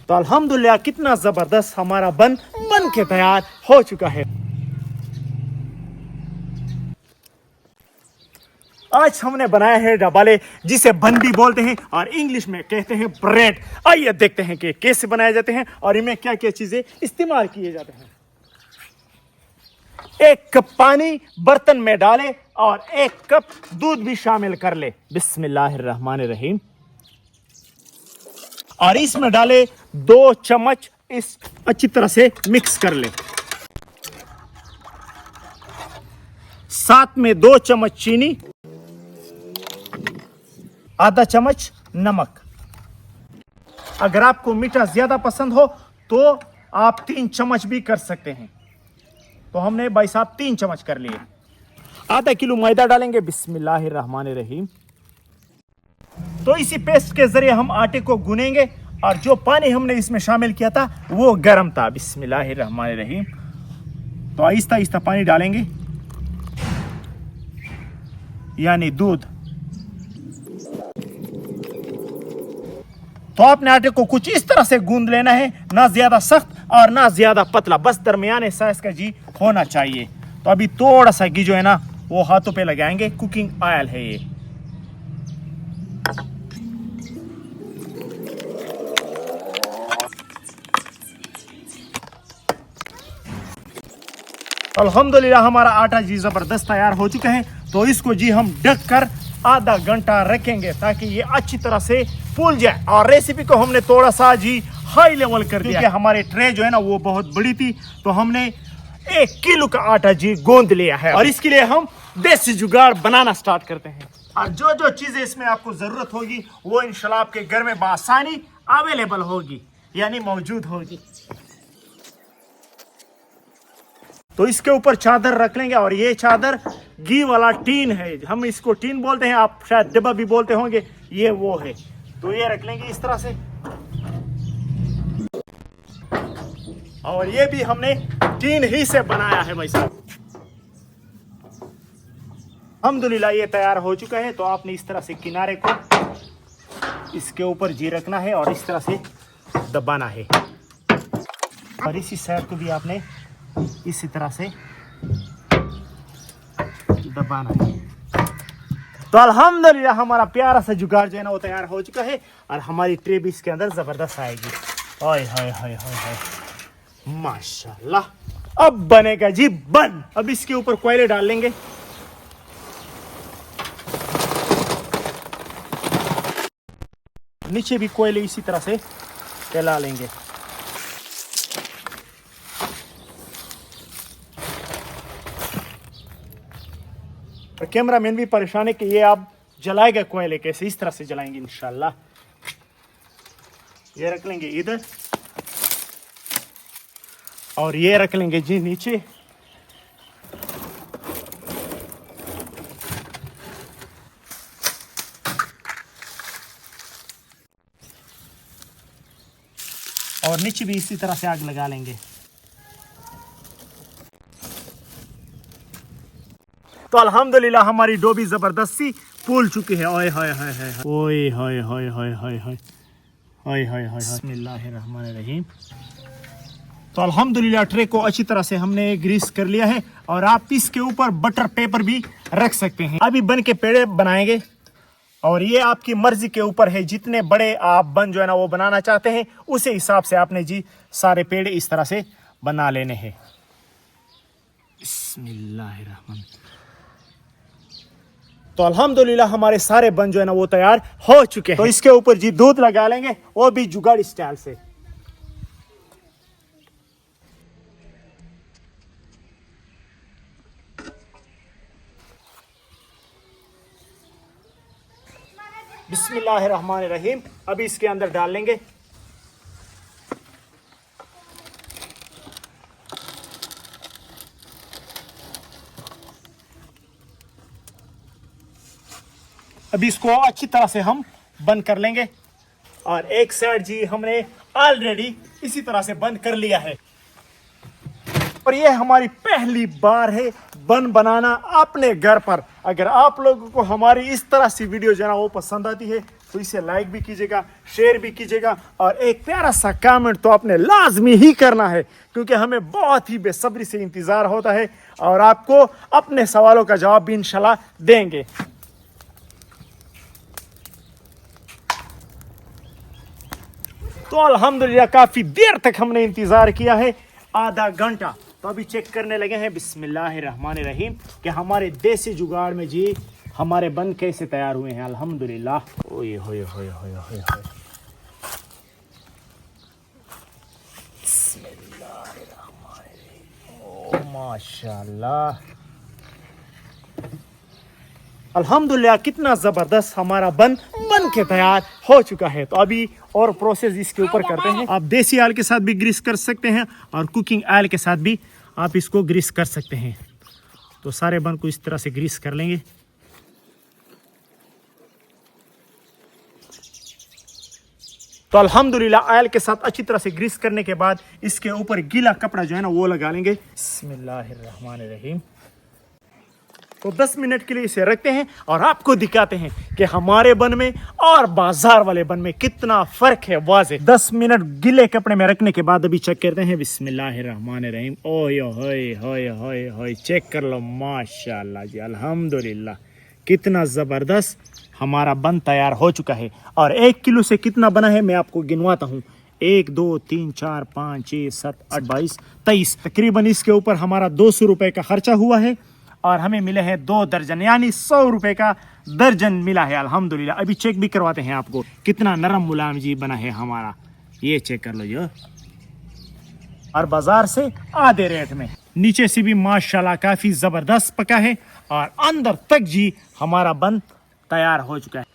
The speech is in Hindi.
तो अल्हम्दुलिल्लाह कितना जबरदस्त हमारा बन के तैयार हो चुका है। आज हमने बनाया है डबाले, जिसे बन भी बोलते हैं और इंग्लिश में कहते हैं ब्रेड। आइए देखते हैं कि कैसे बनाए जाते हैं और इनमें क्या क्या चीजें इस्तेमाल किए जाते हैं। 1 कप पानी बर्तन में डालें और 1 कप दूध भी शामिल कर ले। बिस्मिल्लाहिर्रहमानिर्रहीम। और इसमें डाले 2 चम्मच, इस अच्छी तरह से मिक्स कर ले। साथ में 2 चम्मच चीनी, आधा चम्मच नमक। अगर आपको मीठा ज्यादा पसंद हो तो आप 3 चम्मच भी कर सकते हैं। तो हमने भाई साहब 3 चम्मच कर लिए। आधा किलो मैदा डालेंगे। बिस्मिल्लाहिर्रहमानिर्रहीम। तो इसी पेस्ट के जरिए हम आटे को गूनेंगे और जो पानी हमने इसमें शामिल किया था वो गर्म था। बिस्मिल्लाहिर्रहमानिर्रहीम। तो आहिस्ता आहिस्ता पानी डालेंगे, यानी दूध। तो आपने आटे को कुछ इस तरह से गूंद लेना है, ना ज्यादा सख्त और ना ज्यादा पतला, बस दरमियाने साइज का घी होना चाहिए। तो अभी थोड़ा सा घी जो है ना वो हाथों पे लगाएंगे। कुकिंग ऑयल है ये। अल्हम्दुलिल्लाह हमारा आटा जी जबरदस्त तैयार हो चुका है। तो इसको जी हम ढक कर आधा घंटा रखेंगे ताकि ये अच्छी तरह से फूल जाए। और रेसिपी को हमने थोड़ा सा जी हाई लेवल कर दिया क्योंकि हमारी ट्रे जो है ना वो बहुत बड़ी थी। तो हमने 1 किलो का आटा जी गोंद लिया है और इसके लिए हम देसी जुगाड़ बनाना स्टार्ट करते हैं। और जो जो चीजें इसमें आपको जरूरत होगी वो इंशाल्लाह आपके घर में बआसानी अवेलेबल होगी, यानी मौजूद होगी। तो इसके ऊपर चादर रख लेंगे और ये चादर घी वाला टीन है, हम इसको टीन बोलते हैं, आप शायद डिब्बा भी बोलते होंगे, ये वो है। तो ये रख लेंगे इस तरह से। और ये भी हमने टीन ही से बनाया है भाई साहब। अल्हम्दुलिल्लाह ये तैयार हो चुका है। तो आपने इस तरह से किनारे को इसके ऊपर जी रखना है और इस तरह से दबाना है। और इसी साइड को भी आपने इसी तरह से दबाना है। तो अल्हम्दुलिल्लाह हमारा प्यारा सा जुगाड़ जो है ना वो तैयार हो चुका है और हमारी ट्रे भी इसके अंदर जबरदस्त आएगी। ओए हाय हाय हाय हाय, माशाल्लाह। अब बनेगा जी बन। अब इसके ऊपर कोयले डाल लेंगे। नीचे भी कोयले इसी तरह से फैला लेंगे। और कैमरामैन भी परेशान है कि ये आप जलाएगा कोयले कैसे, इस तरह से जलाएंगे इंशाल्लाह। ये रख लेंगे इधर और ये रख लेंगे जी नीचे। और नीचे भी इसी तरह से आग लगा लेंगे। तो अल्हम्दुलिल्लाह हमारी डोबी जबरदस्ती फूल चुकी है। ओए हाय हाय हाय, ओए हाय हाय हाय हाय हाय, ओए हाय हाय। बिस्मिल्लाहिर्रहमानिर्रहीम। तो अल्हम्दुलिल्लाह ट्रे को अच्छी तरह से हमने ग्रीस कर लिया है और आप इसके ऊपर बटर पेपर भी रख सकते हैं। अभी बन के पेड़े बनाएंगे और ये आपकी मर्जी के ऊपर है, जितने बड़े आप बन जो है ना वो बनाना चाहते हैं उसी हिसाब से आपने जी सारे पेड़े इस तरह से बना लेने हैं। बिस्मिल्लाहिर्रहमान। तो अल्हम्दुलिल्लाह हमारे सारे बन जो है ना वो तैयार हो चुके हैं। तो इसके ऊपर जी दूध लगा लेंगे, वो भी जुगाड़ स्टाइल से। बिस्मिल्लाहिर्रहमानिर्रहीम। अभी इसके अंदर डाल लेंगे। अभी इसको अच्छी तरह से हम बंद कर लेंगे और एक साइड जी हमने ऑलरेडी इसी तरह से बंद कर लिया है। और ये हमारी पहली बार है बन बनाना अपने घर पर। अगर आप लोगों को हमारी इस तरह सी वीडियो जो है ना वो पसंद आती है तो इसे लाइक भी कीजिएगा, शेयर भी कीजिएगा और एक प्यारा सा कमेंट तो आपने लाजमी ही करना है, क्योंकि हमें बहुत ही बेसब्री से इंतज़ार होता है और आपको अपने सवालों का जवाब भी इंशाल्लाह देंगे। तो अल्हम्दुलिल्लाह काफ़ी देर तक हमने इंतज़ार किया है, आधा घंटा। तो अभी चेक करने लगे हैं बिस्मिल्लाहिर्रहमानिर्रहीम कि हमारे देसी जुगाड़ में जी हमारे बन कैसे तैयार हुए हैं। अल्हम्दुलिल्लाह। ओए होए होए होए होए होए। बिस्मिल्लाहिर्रहमानिर्रहीम। ओ माशाल्लाह, अल्हम्दुलिल्लाह कितना ज़बरदस्त हमारा बन के तैयार हो चुका है। तो अभी और प्रोसेस इसके ऊपर करते हैं। आप देसी ऑयल के साथ भी ग्रीस कर सकते हैं और कुकिंग ऑयल के साथ भी आप इसको ग्रीस कर सकते हैं। तो सारे बन को इस तरह से ग्रीस कर लेंगे। तो अल्हम्दुलिल्लाह ऑयल के साथ अच्छी तरह से ग्रीस करने के बाद इसके ऊपर गीला कपड़ा जो है ना वो लगा लेंगे। बिस्मिल्लाहिर्रहमानिर्रहीम। तो 10 मिनट के लिए इसे रखते हैं और आपको दिखाते हैं कि हमारे बन में और बाजार वाले बन में कितना फर्क है वाज़े। 10 मिनट गीले कपड़े में रखने के बाद अभी चेक करते हैं। बिस्मिल्लाहिर्रहमानिर्रहीम। ओए होए होए होए होए, चेक कर लो। माशाल्लाह जी, अल्हम्दुलिल्लाह कितना ज़बरदस्त हमारा बन तैयार हो चुका है। और 1 किलो से कितना बना है मैं आपको गिनवाता हूँ। 1 2 3 4 5 6 7 8 22 23, तकरीबन इसके ऊपर हमारा 200 रुपये का खर्चा हुआ है और हमें मिले हैं 2 दर्जन, यानी 100 रुपये का दर्जन मिला है। अल्हम्दुलिल्लाह। अभी चेक भी करवाते हैं आपको कितना नरम मुलायम जी बना है हमारा। ये चेक कर लो जो, और बाजार से आधे रेट में। नीचे से भी माशाल्लाह काफ़ी ज़बरदस्त पका है और अंदर तक जी हमारा बन तैयार हो चुका है।